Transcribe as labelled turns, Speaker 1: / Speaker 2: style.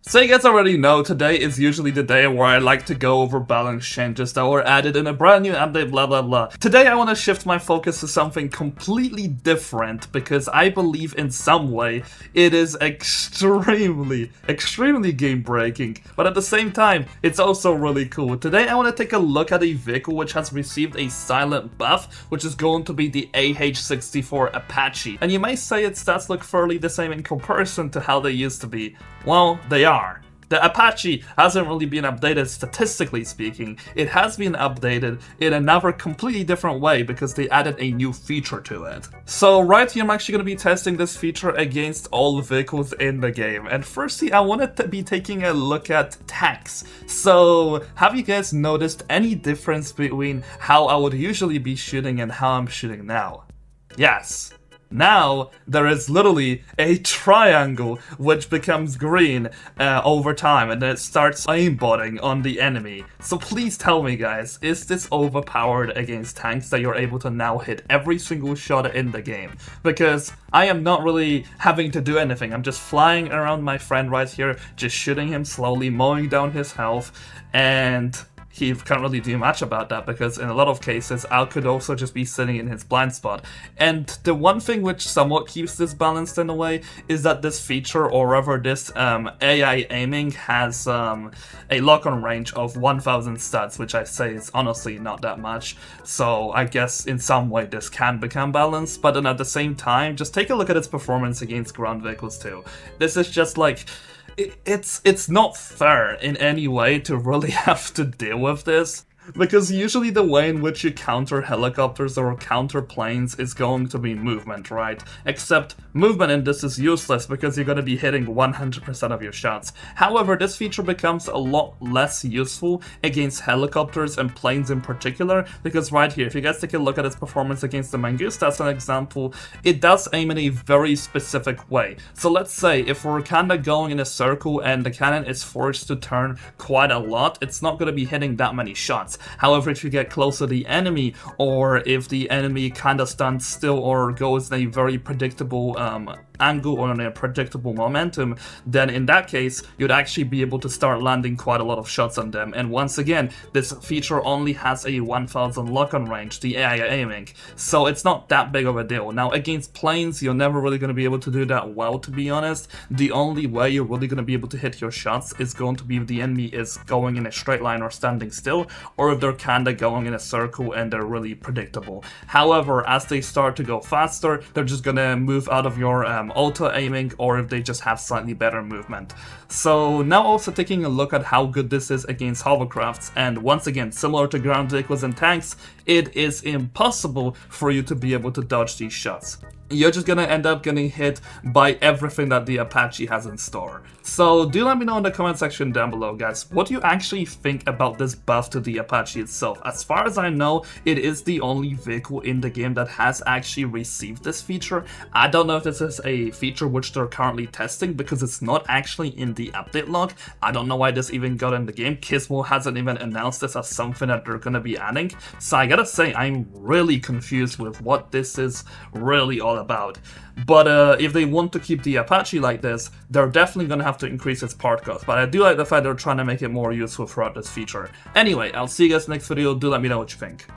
Speaker 1: So you guys already know, today is usually the day where I like to go over balance changes that were added in a brand new update, blah blah blah. Today I want to shift my focus to something completely different because I believe in some way it is extremely game breaking, but at the same time it's also really cool. Today I want to take a look at a vehicle which has received a silent buff, which is going to be the AH-64 Apache. And you may say its stats look fairly the same in comparison to how they used to be. Well, they are. The Apache hasn't really been updated statistically speaking. It has been updated in another completely different way because they added a new feature to it. So right here I'm actually going to be testing this feature against all vehicles in the game. And firstly I wanted to be taking a look at tanks. So have you guys noticed any difference between how I would usually be shooting and how I'm shooting now? Yes. Now, there is literally a triangle which becomes green over time, and then it starts aimbotting on the enemy. So please tell me guys, is this overpowered against tanks that you're able to now hit every single shot in the game? Because I am not really having to do anything, I'm just flying around my friend right here, just shooting him slowly, mowing down his health, and he can't really do much about that because in a lot of cases I could also just be sitting in his blind spot. And the one thing which somewhat keeps this balanced in a way is that this feature, or rather this AI aiming, has a lock-on range of 1000 stats, which I say is honestly not that much. So I guess in some way this can become balanced, but then at the same time just take a look at its performance against ground vehicles too. This is just like, it's not fair in any way to really have to deal with this, because usually the way in which you counter helicopters or counter planes is going to be movement, right? Except movement in this is useless because you're going to be hitting 100% of your shots. However, this feature becomes a lot less useful against helicopters and planes in particular, because right here, if you guys take a look at its performance against the Mongoose, as an example, it does aim in a very specific way. So let's say if we're kinda going in a circle and the cannon is forced to turn quite a lot, it's not going to be hitting that many shots. However, if you get close to the enemy, or if the enemy kinda stands still or goes in a very predictable angle or in a predictable momentum, then in that case, you'd actually be able to start landing quite a lot of shots on them. And once again, this feature only has a 1000 lock-on range, the AI aiming, so it's not that big of a deal. Now, against planes, you're never really going to be able to do that well, to be honest. The only way you're really going to be able to hit your shots is going to be if the enemy is going in a straight line or standing still, or if they're kinda going in a circle and they're really predictable. However, as they start to go faster, they're just gonna move out of your auto aiming, or if they just have slightly better movement. So now also taking a look at how good this is against hovercrafts, and once again, similar to ground vehicles and tanks, it is impossible for you to be able to dodge these shots. You're just gonna end up getting hit by everything that the Apache has in store. So do let me know in the comment section down below, guys, what do you actually think about this buff to the Apache itself? As far as I know, it is the only vehicle in the game that has actually received this feature. I don't know if this is a feature which they're currently testing because it's not actually in the update log. I don't know why this even got in the game. Gizmo hasn't even announced this as something that they're gonna be adding. So I gotta say, I'm really confused with what this is really all about. But if they want to keep the Apache like this, they're definitely gonna have to increase its part cost. But I do like the fact they're trying to make it more useful throughout this feature. Anyway, I'll see you guys next video. Do let me know what you think.